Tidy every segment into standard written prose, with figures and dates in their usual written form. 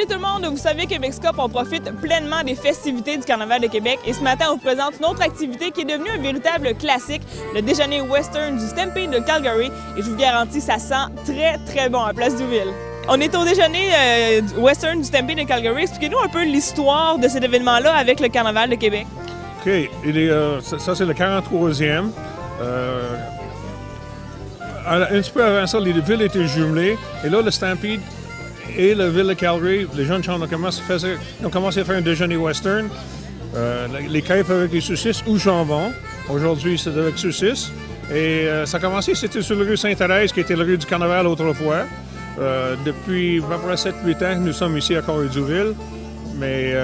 Salut tout le monde! Vous savez que Mexcop, on profite pleinement des festivités du Carnaval de Québec et ce matin, on vous présente une autre activité qui est devenue un véritable classique, le déjeuner western du Stampede de Calgary et je vous garantis, ça sent très bon à Place Douville. On est au déjeuner western du Stampede de Calgary. Expliquez-nous un peu l'histoire de cet événement-là avec le Carnaval de Québec. OK. Ça, c'est le 43e. Un petit peu avant ça, les villes étaient jumelées. Et là, le Stampede et la ville de Calgary, les jeunes gens ont commencé à faire un déjeuner western. Les crêpes avec les saucisses ou jambon. Aujourd'hui, c'est avec saucisses. Et ça a commencé, c'était sur la rue Sainte-Thérèse, qui était la rue du Carnaval autrefois. Depuis à peu près 7-8 ans, nous sommes ici à Corée-du-Ville. Mais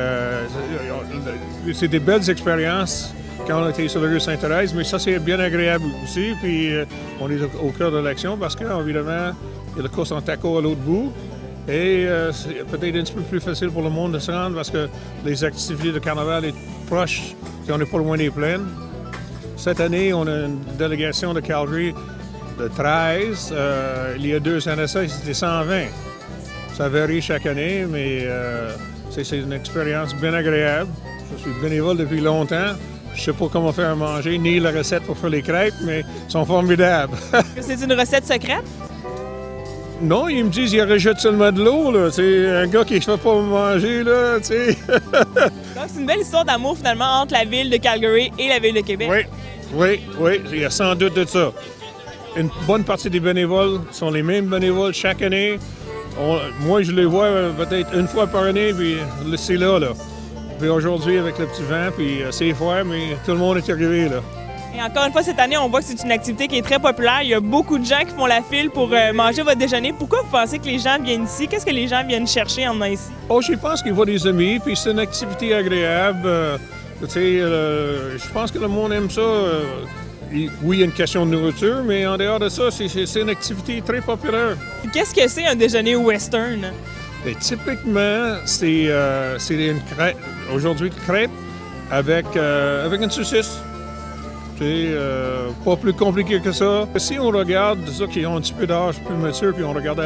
c'est des belles expériences quand on était sur la rue Sainte-Thérèse, mais ça, c'est bien agréable aussi. Puis on est au cœur de l'action parce qu'évidemment, il y a le course en taco à l'autre bout. Et c'est peut-être un petit peu plus facile pour le monde de se rendre parce que les activités de carnaval sont proches, et on n'est pas loin des plaines. Cette année, on a une délégation de Calgary de 13. Il y a 2 ans de ça, c'était 120. Ça varie chaque année, mais c'est une expérience bien agréable. Je suis bénévole depuis longtemps. Je ne sais pas comment faire à manger, ni la recette pour faire les crêpes, mais elles sont formidables. C'est une recette secrète? Non, ils me disent qu'il rejette seulement de l'eau, là. C'est un gars qui ne fait pas manger, là, tu sais. Donc, c'est une belle histoire d'amour, finalement, entre la ville de Calgary et la ville de Québec. Oui, il y a sans doute de ça. Une bonne partie des bénévoles sont les mêmes bénévoles chaque année. Moi, je les vois peut-être une fois par année, puis c'est là. Puis aujourd'hui, avec le petit vent, puis c'est froid, mais tout le monde est arrivé, là. Et encore une fois, cette année, on voit que c'est une activité qui est très populaire. Il y a beaucoup de gens qui font la file pour manger votre déjeuner. Pourquoi vous pensez que les gens viennent ici? Qu'est-ce que les gens viennent chercher en venant ici? Oh, je pense qu'ils voient des amis, puis c'est une activité agréable. Je pense que le monde aime ça. Oui, il y a une question de nourriture, mais en dehors de ça, c'est une activité très populaire. Qu'est-ce que c'est un déjeuner western? Et typiquement, c'est une crêpe, aujourd'hui une crêpe avec une saucisse. C'est pas plus compliqué que ça. Si on regarde ceux qui ont un petit peu d'âge plus mature, puis on regarde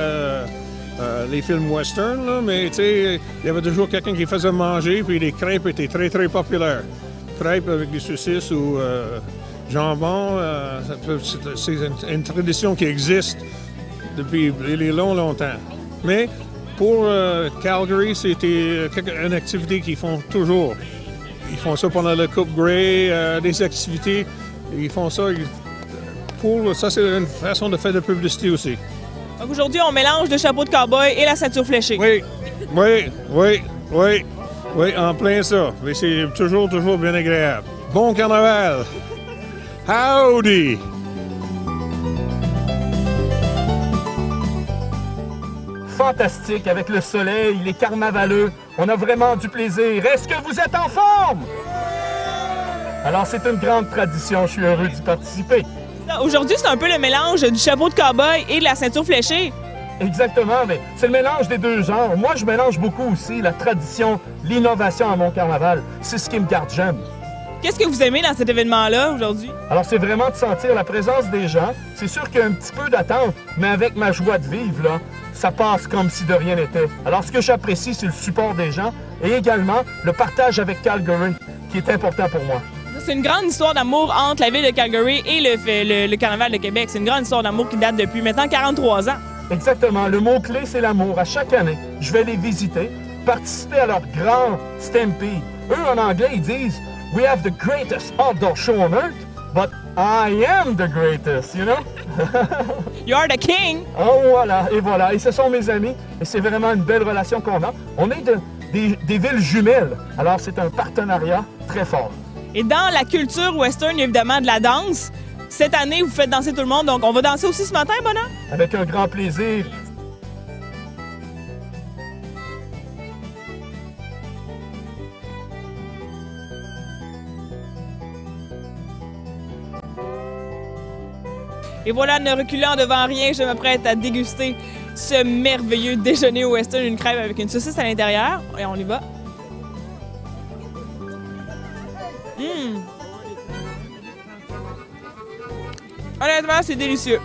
les films western, là, mais il y avait toujours quelqu'un qui faisait manger, puis les crêpes étaient très populaires. Crêpes avec des saucisses ou jambon, c'est une tradition qui existe depuis longtemps. Mais pour Calgary, c'était une activité qu'ils font toujours. Ils font ça pendant la Coupe Grey, des activités. Ils font ça ça, c'est une façon de faire de publicité aussi. Donc aujourd'hui, on mélange le chapeau de cow-boy et la ceinture fléchée. Oui, en plein ça. Mais c'est toujours bien agréable. Bon carnaval! Howdy! Fantastique, avec le soleil, les carnavaleux. On a vraiment du plaisir. Est-ce que vous êtes en forme? Alors, c'est une grande tradition. Je suis heureux d'y participer. Aujourd'hui, c'est un peu le mélange du chapeau de cow-boy et de la ceinture fléchée. Exactement, mais c'est le mélange des deux genres. Moi, je mélange beaucoup aussi la tradition, l'innovation à mon carnaval. C'est ce qui me garde jeune. Qu'est-ce que vous aimez dans cet événement-là aujourd'hui? Alors, c'est vraiment de sentir la présence des gens. C'est sûr qu'il y a un petit peu d'attente, mais avec ma joie de vivre, là, ça passe comme si de rien n'était. Alors, ce que j'apprécie, c'est le support des gens et également le partage avec Calgary, qui est important pour moi. C'est une grande histoire d'amour entre la ville de Calgary et le Carnaval de Québec. C'est une grande histoire d'amour qui date depuis maintenant 43 ans. Exactement. Le mot-clé, c'est l'amour. À chaque année, je vais les visiter, participer à leur grand Stampede. Eux, en anglais, ils disent « We have the greatest outdoor show on earth, but I am the greatest, you know? » You are the king! Oh, voilà, et voilà. Et ce sont mes amis, et c'est vraiment une belle relation qu'on a. On est des villes jumelles, alors c'est un partenariat très fort. Et dans la culture western, il y a évidemment de la danse. Cette année, vous faites danser tout le monde, donc on va danser aussi ce matin, bonhomme? Avec un grand plaisir. Et voilà, ne reculant devant rien, je m'apprête à déguster ce merveilleux déjeuner western, une crêpe avec une saucisse à l'intérieur. Et on y va. Honnêtement, c'est délicieux.